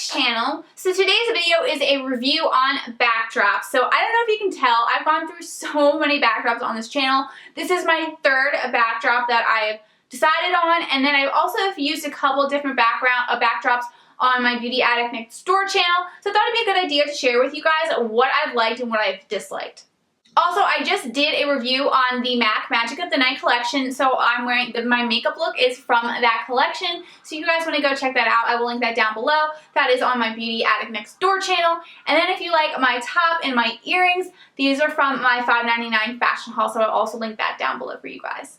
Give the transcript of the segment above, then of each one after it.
channel. So today's video is a review on backdrops. So I don't know if you can tell, I've gone through so many backdrops on this channel. This is my third backdrop that I've decided on, and then I also have used a couple different backdrops on my Beauty Addict Next Door channel. So I thought it'd be a good idea to share with you guys what I've liked and what I've disliked. Also, I just did a review on the MAC Magic of the Night collection, so I'm wearing, my makeup look is from that collection. So if you guys want to go check that out, I will link that down below. That is on my Beauty Addict Next Door channel. And then if you like my top and my earrings, these are from my $5.99 fashion haul, so I'll also link that down below for you guys.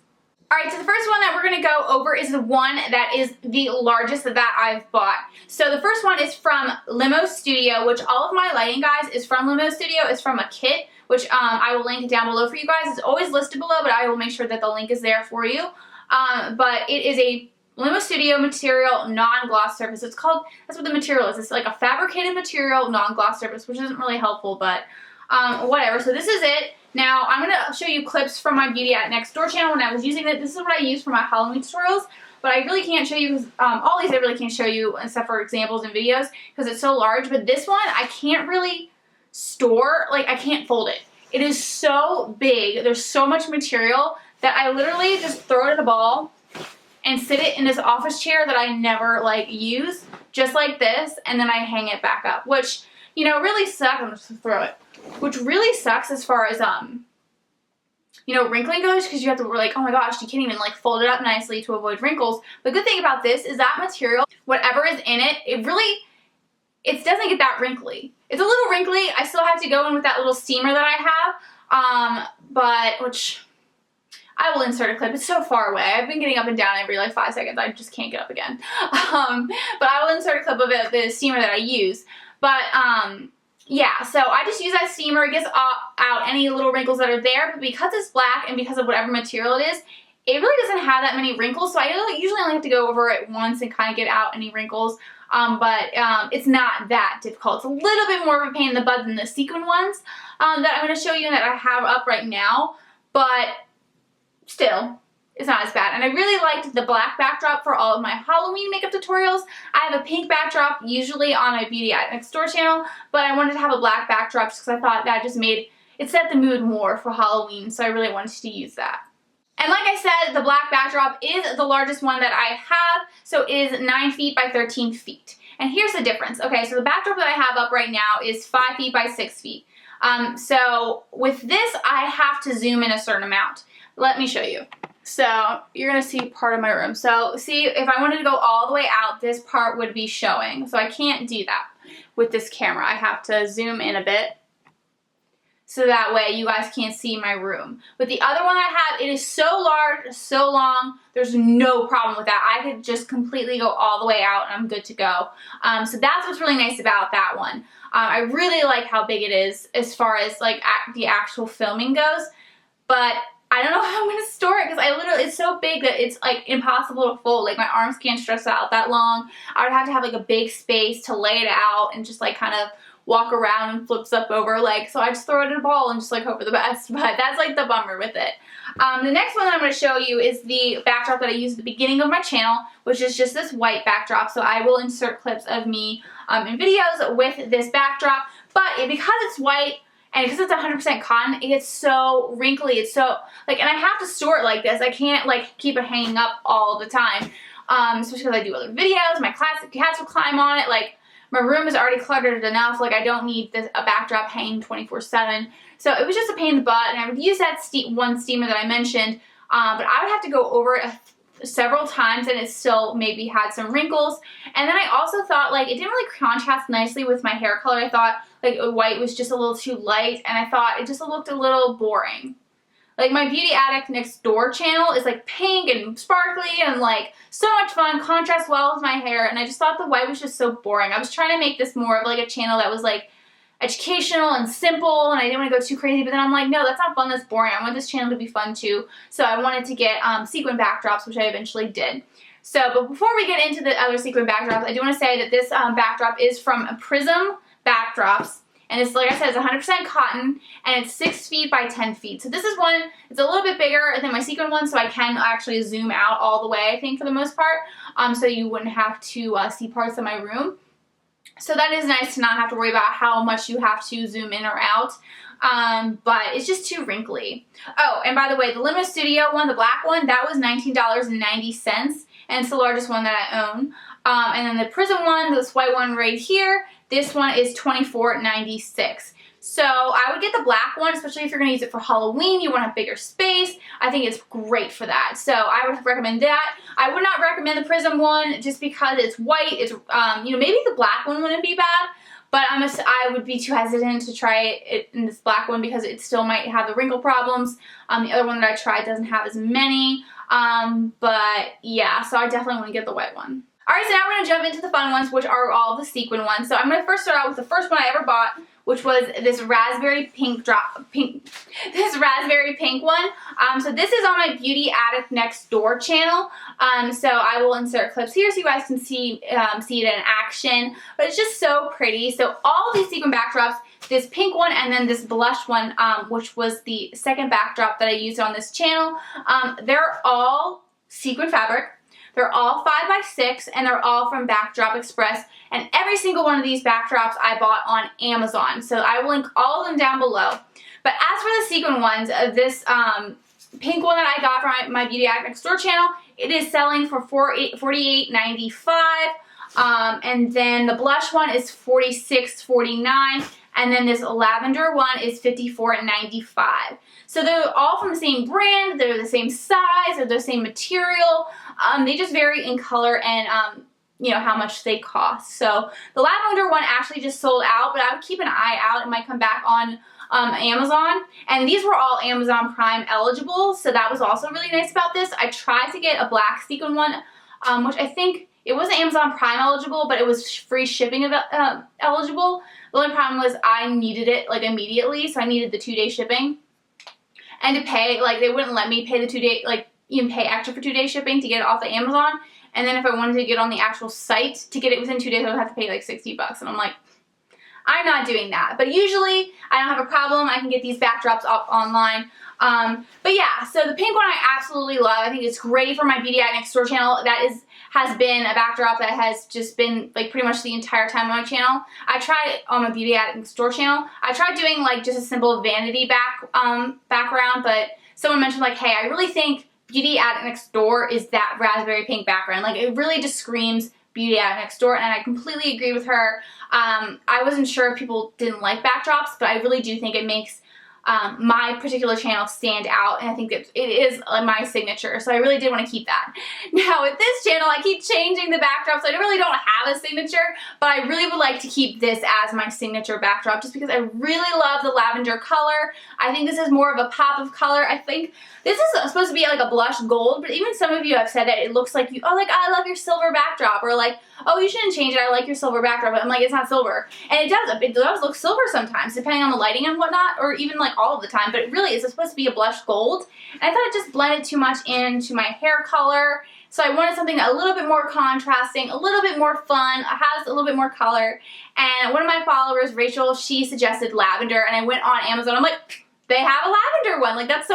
Alright, so the first one that we're going to go over is the one that is the largest that I've bought. So the first one is from Limo Studio, which all of my lighting, guys, is from Limo Studio. It's from a kit, which I will link down below for you guys. It's always listed below, but I will make sure that the link is there for you. But it is a Limo Studio material non-gloss surface. It's called, that's what the material is. It's like a fabricated material non-gloss surface, which isn't really helpful, but whatever. So this is it. Now, I'm going to show you clips from my Beauty Addict Next Door channel when I was using it. This is what I used for my Halloween tutorials, but I really can't show you, all these I really can't show you except for examples and videos because it's so large, but this one I can't really store, like I can't fold it. It is so big, there's so much material that I literally just throw it in a ball and sit it in this office chair that I never like use, just like this, and then I hang it back up, which, you know, really sucks. I'm just gonna throw it. Which really sucks as far as, you know, wrinkling goes, because you have to, like, oh my gosh, you can't even, like, fold it up nicely to avoid wrinkles. The good thing about this is that material, whatever is in it, it doesn't get that wrinkly. It's a little wrinkly. I still have to go in with that little steamer that I have, which I will insert a clip. It's so far away. I've been getting up and down every, like, 5 seconds. I just can't get up again. But I will insert a clip of it, the steamer that I use. But, yeah, so I just use that steamer. It gets out any little wrinkles that are there, but because it's black and because of whatever material it is, it really doesn't have that many wrinkles, so I usually only have to go over it once and kind of get out any wrinkles, but it's not that difficult. It's a little bit more of a pain in the butt than the Sequin ones that I'm going to show you and that I have up right now, but still, it's not as bad. And I really liked the black backdrop for all of my Halloween makeup tutorials. I have a pink backdrop usually on my Beauty Addict Next Door channel, but I wanted to have a black backdrop just because I thought that just made it set the mood more for Halloween, so I really wanted to use that. And like I said, the black backdrop is the largest one that I have, so it is 9 feet by 13 feet. And here's the difference. Okay, so the backdrop that I have up right now is 5 feet by 6 feet. So with this, I have to zoom in a certain amount. Let me show you. So you're going to see part of my room. So see, if I wanted to go all the way out, this part would be showing. So I can't do that with this camera. I have to zoom in a bit so that way you guys can't see my room. With the other one I have, it is so large, so long, there's no problem with that. I could just completely go all the way out and I'm good to go. So that's what's really nice about that one. I really like how big it is as far as like the actual filming goes, but I don't know how I'm going to store it because it's so big that it's like impossible to fold. Like my arms can't stretch out that long. I would have to have like a big space to lay it out and just like kind of walk around and flip stuff over. Like, so I just throw it in a ball and just like hope for the best. But that's like the bummer with it. The next one that I'm going to show you is the backdrop that I used at the beginning of my channel, which is just this white backdrop. So I will insert clips of me in videos with this backdrop. But because it's white, and because it's 100% cotton, it gets so wrinkly. It's so, like, and I have to store it like this. I can't, like, keep it hanging up all the time. Especially because I do other videos. My cats will climb on it. Like, my room is already cluttered enough. Like, I don't need a backdrop hanging 24/7. So it was just a pain in the butt. And I would use that one steamer that I mentioned. But I would have to go over it several times and it still maybe had some wrinkles. And then I also thought, like, it didn't really contrast nicely with my hair color. I thought like white was just a little too light and I thought it just looked a little boring. Like my Beauty Addict Next Door channel is like pink and sparkly and like so much fun, contrasts well with my hair, and I just thought the white was just so boring. I was trying to make this more of like a channel that was like educational and simple, and I didn't want to go too crazy, but then I'm like, no, that's not fun, that's boring. I want this channel to be fun too. So I wanted to get sequin backdrops, which I eventually did. So, but before we get into the other sequin backdrops, I do want to say that this backdrop is from Prism Backdrops, and it's, like I said, it's 100% cotton, and it's 6 feet by 10 feet. So this is one, it's a little bit bigger than my sequin one, so I can actually zoom out all the way, I think, for the most part, so you wouldn't have to see parts of my room. So that is nice to not have to worry about how much you have to zoom in or out. But it's just too wrinkly. Oh, and by the way, the Limited Studio one, the black one, that was $19.90, and it's the largest one that I own. And then the Prism one, this white one right here, this one is $24.96. So I would get the black one, especially if you're going to use it for Halloween. You want to have bigger space. I think it's great for that. So I would recommend that. I would not recommend the Prism one just because it's white. It's you know, maybe the black one wouldn't be bad, but I would be too hesitant to try it in this black one because it still might have the wrinkle problems. The other one that I tried doesn't have as many. But yeah, so I definitely want to get the white one. Alright, so now we're going to jump into the fun ones, which are all the sequin ones. So I'm going to first start out with the first one I ever bought, which was this raspberry pink one. So this is on my Beauty Addict Next Door channel. So I will insert clips here so you guys can see it in action. But it's just so pretty. So all of these sequin backdrops, this pink one and then this blush one, which was the second backdrop that I used on this channel, they're all sequin fabric. They're all 5x6 and they're all from Backdrop Express, and every single one of these backdrops I bought on Amazon. So I will link all of them down below. But as for the sequin ones, this pink one that I got from my Beauty Addict Next Door channel, it is selling for $48.95. And then the blush one is $46.49. And then this lavender one is $54.95. So they're all from the same brand, they're the same size, they're the same material. They just vary in color and you know, how much they cost. So the lavender one actually just sold out, but I would keep an eye out. It might come back on Amazon. And these were all Amazon Prime eligible, so that was also really nice about this. I tried to get a black sequin one, which I think it wasn't Amazon Prime eligible, but it was free shipping eligible. The only problem was I needed it like immediately, so I needed the 2-day shipping. And to pay, like they wouldn't let me pay the 2-day, like even pay extra for 2-day shipping to get it off of Amazon. And then if I wanted to get on the actual site to get it within 2 days, I would have to pay like $60. And I'm like, I'm not doing that. But usually I don't have a problem. I can get these backdrops up online. But yeah, so the pink one I absolutely love. I think it's great for my Beauty Addict Next Door channel. That has been a backdrop that has just been like pretty much the entire time on my channel. I tried it on my Beauty Addict Next Door channel. I tried doing like just a simple vanity background, but someone mentioned like, hey, I really think Beauty Addict Next Door is that raspberry pink background. Like it really just screams Beauty Addict Next Door, and I completely agree with her. I wasn't sure if people didn't like backdrops, but I really do think it makes my particular channel stand out, and I think it is my signature, so I really did want to keep that. Now with this channel, I keep changing the backdrops. I really don't have a signature, but I really would like to keep this as my signature backdrop just because I really love the lavender color. I think this is more of a pop of color. I think this is supposed to be like a blush gold, but even some of you have said that it looks like oh, like I love your silver backdrop, or like, oh, you shouldn't change it, I like your silver backdrop. I'm like, it's not silver. And it does look silver sometimes, depending on the lighting and whatnot, or even like all of the time, but it really is supposed to be a blush gold. And I thought it just blended too much into my hair color. So I wanted something a little bit more contrasting, a little bit more fun, has a little bit more color. And one of my followers, Rachel, she suggested lavender, and I went on Amazon. I'm like, they have a lavender one. Like that's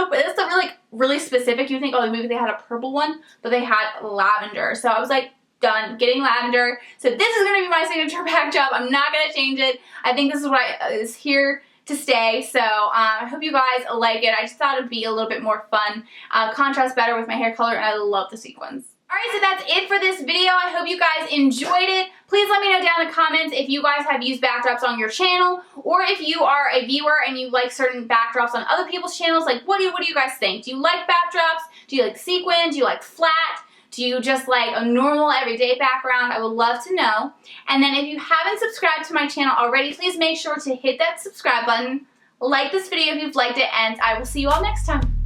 really specific. You think, oh, maybe they had a purple one, but they had lavender. So I was like, done getting lavender. So this is gonna be my signature backdrop. I'm not gonna change it. I think this is what is here to stay. So I hope you guys like it. I just thought it'd be a little bit more fun, contrast better with my hair color, and I love the sequins. Alright, so that's it for this video. I hope you guys enjoyed it. Please let me know down in the comments if you guys have used backdrops on your channel, or if you are a viewer and you like certain backdrops on other people's channels. Like, what do you guys think? Do you like backdrops? Do you like sequin? Do you like flat? Do you just like a normal everyday background? I would love to know. And then if you haven't subscribed to my channel already, please make sure to hit that subscribe button, like this video if you've liked it, and I will see you all next time.